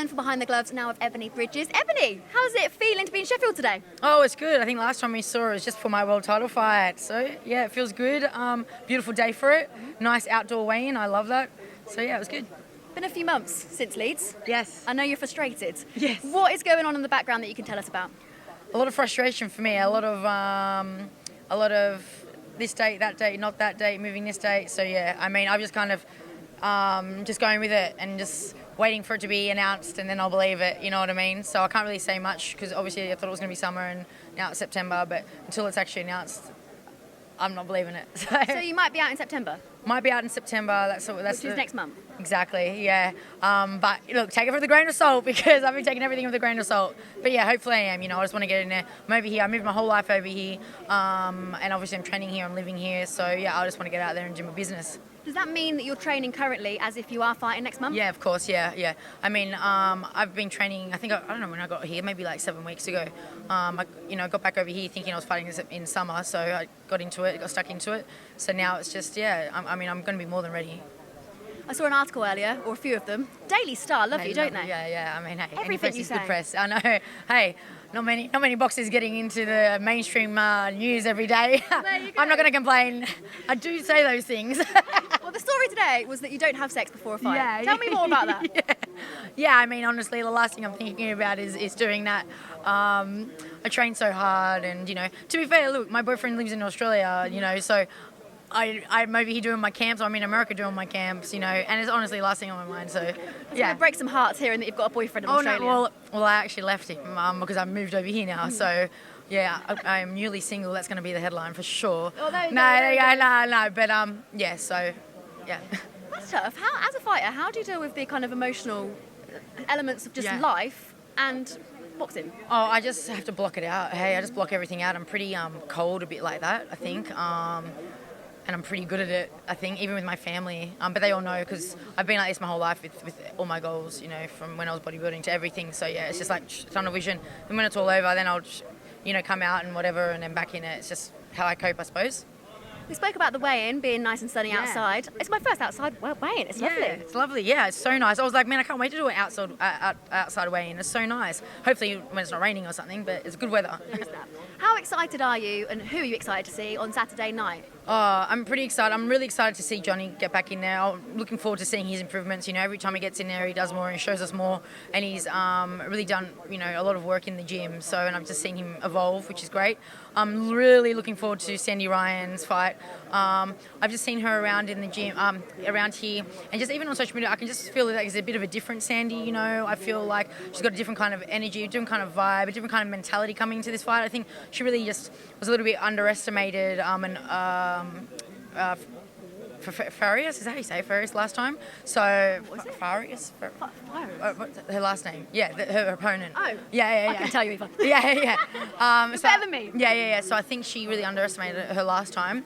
return for Behind the Gloves now with Ebanie Bridges. Ebanie, how's it feeling to be in Sheffield today? Oh, it's good. I think last time we saw it was just for my world title fight. So, yeah, it feels good. Beautiful day for it. Nice outdoor weigh-in. I love that. So, yeah, it was good. Been a few months since Leeds. Yes. I know you're frustrated. Yes. What is going on in the background that you can tell us about? A lot of frustration for me. A lot of this date, that date, not that date, moving this date. So, yeah, I mean, I'm just kind of just going with it and just waiting for it to be announced, and then I'll believe it, you know what I mean? So I can't really say much because obviously I thought it was going to be summer and now it's September, but until it's actually announced, I'm not believing it. So you might be out in September? Might be out in September. Which is next month? Exactly, yeah. But look, take it with a grain of salt because I've been taking everything with a grain of salt. But yeah, hopefully I am. You know, I just want to get in there. I'm over here. I moved my whole life over here, and obviously I'm training here. I'm living here. So yeah, I just want to get out there and do my business. Does that mean that you're training currently as if you are fighting next month? Yeah, of course, yeah. I mean, I've been training, I don't know when I got here, maybe like 7 weeks ago. I got back over here thinking I was fighting in summer, so I got into it, got stuck into it. So now it's just, I'm going to be more than ready. I saw an article earlier, or a few of them. Daily Star love you, don't they? Yeah. I mean, hey, everything you say. Good press. I know. Hey, not many boxers getting into the mainstream news every day. There you go. I'm not going to complain. I do say those things. Well, the story today was that you don't have sex before a fight. Yeah. Tell me more about that. Yeah, I mean, honestly, the last thing I'm thinking about is doing that. I train so hard, and, to be fair, look, my boyfriend lives in Australia, so I'm over here doing my camps, or I'm in America doing my camps, and it's honestly the last thing on my mind, so, yeah. It's going to break some hearts hearing that you've got a boyfriend in Australia. No, well, I actually left him because I moved over here now, so, yeah, I'm newly single. That's going to be the headline for sure. Oh, there you go. No, but, yeah, so, yeah. That's tough. As a fighter, how do you deal with the kind of emotional elements of just life and boxing? Oh, I just have to block it out. Hey, I just block everything out. I'm pretty cold, a bit like that, I think. And I'm pretty good at it, I think, even with my family. But they all know because I've been like this my whole life with all my goals, from when I was bodybuilding to everything. So, yeah, it's just like tunnel vision. And when it's all over, then I'll just, come out and whatever and then back in it. It's just how I cope, I suppose. We spoke about the weigh-in being nice and sunny outside. It's my first outside weigh-in. It's lovely. Yeah, it's lovely. Yeah, it's so nice. I was like, man, I can't wait to do an outside weigh-in. It's so nice. Hopefully when it's not raining or something, but it's good weather. There is that. How excited are you, and who are you excited to see on Saturday night? Oh, I'm pretty excited. I'm really excited to see Johnny get back in there. I'm looking forward to seeing his improvements. Every time he gets in there, he does more and shows us more. And he's really done, a lot of work in the gym. And I've just seen him evolve, which is great. I'm really looking forward to Sandy Ryan's fight. I've just seen her around in the gym, around here, and just even on social media, I can just feel that there's a bit of a different Sandy. I feel like she's got a different kind of energy, a different kind of vibe, a different kind of mentality coming into this fight. I think she really just was a little bit underestimated. Farias, is that how you say Farias last time? So, Farias? Her last name. Yeah, her opponent. Oh. Yeah. I can tell you if I... Yeah. It's better than me. Yeah. So I think she really underestimated her last time.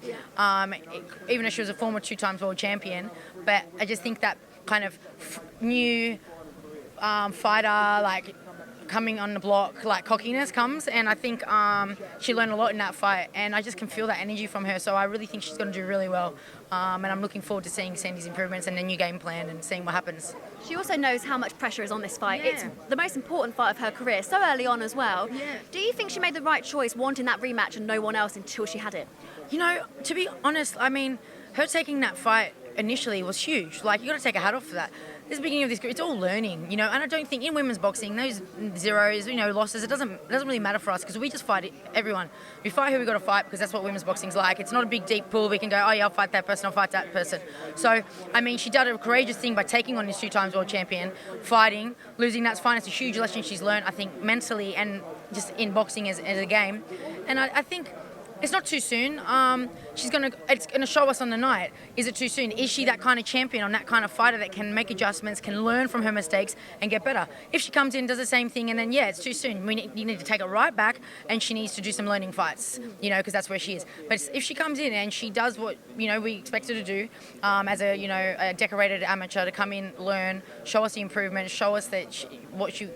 Even though she was a former 2-time world champion. But I just think that kind of new fighter, like, coming on the block, like cockiness comes, and I think she learned a lot in that fight, and I just can feel that energy from her, so I really think she's going to do really well, and I'm looking forward to seeing Sandy's improvements and the new game plan and seeing what happens. She also knows how much pressure is on this fight. Yeah. It's the most important fight of her career, so early on as well. Yeah. Do you think she made the right choice wanting that rematch and no one else until she had it? To be honest, I mean, her taking that fight initially was huge. Like, you got to take a hat off for that. This is the beginning of this career. It's all learning, and I don't think in women's boxing, those zeros, losses, it doesn't really matter for us because we just fight everyone. We fight who we got to fight because that's what women's boxing's like. It's not a big, deep pool. We can go, oh, yeah, I'll fight that person, I'll fight that person. So, I mean, she did a courageous thing by taking on this 2-time world champion, fighting, losing, that's fine. It's a huge lesson she's learned, I think, mentally and just in boxing as a game. And I think it's not too soon. It's gonna show us on the night. Is it too soon? Is she that kind of champion or that kind of fighter that can make adjustments, can learn from her mistakes and get better? If she comes in, does the same thing, and then it's too soon. You need to take it right back, and she needs to do some learning fights, because that's where she is. But if she comes in and she does what we expect her to do, as a decorated amateur, to come in, learn, show us the improvement, show us that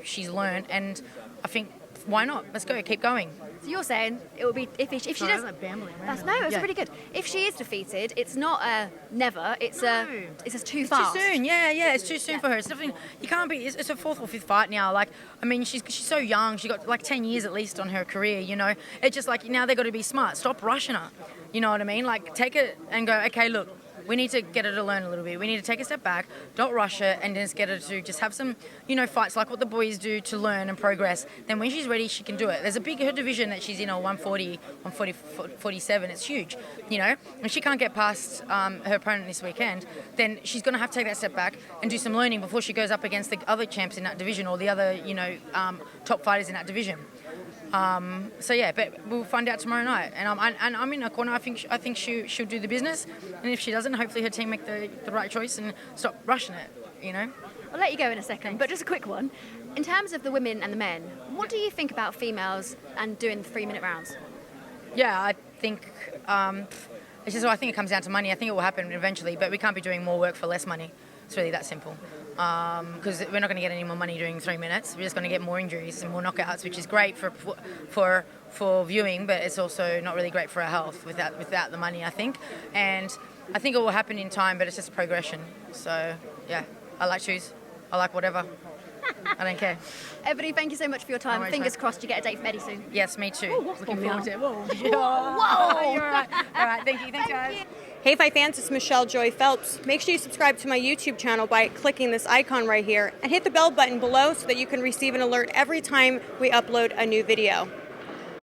she's learned, and I think why not? Let's go. Keep going. So you're saying it will be if she Sorry, does. I was like bambling. That's it's really good. If she is defeated, it's not a never. It's just too fast. Too soon. Yeah. It's too soon for her. It's definitely you can't be. It's her 4th or 5th fight now. Like I mean, she's so young. She got like 10 years at least on her career. You know, it's just like now they got to be smart. Stop rushing her. You know what I mean? Like take it and go. Okay, look. We need to get her to learn a little bit. We need to take a step back, don't rush her, and just get her to just have some, fights like what the boys do to learn and progress. Then when she's ready, she can do it. There's her division that she's in, 140, 47. It's huge, And she can't get past her opponent this weekend, then she's going to have to take that step back and do some learning before she goes up against the other champs in that division or the other, top fighters in that division. But we'll find out tomorrow night. And I'm in her corner. I think she'll do the business. And if she doesn't, hopefully her team make the right choice and stop rushing it. I'll let you go in a second, but just a quick one. In terms of the women and the men, what do you think about females and doing 3-minute rounds? Yeah, I think I think it comes down to money. I think it will happen eventually, but we can't be doing more work for less money. It's really that simple. Because we're not going to get any more money doing 3 minutes. We're just going to get more injuries and more knockouts, which is great for viewing, but it's also not really great for our health without the money, I think. And I think it will happen in time, but it's just progression. So, yeah, I like shoes. I like whatever. I don't care. Ebanie, thank you so much for your time. No worries, Fingers crossed you get a date from Eddie soon. Yes, me too. Ooh, Looking forward to it. Whoa. Whoa. You're right. All right, thank you. Thanks, guys. Hey Fight fans, it's Michelle Joy Phelps. Make sure you subscribe to my YouTube channel by clicking this icon right here and hit the bell button below so that you can receive an alert every time we upload a new video.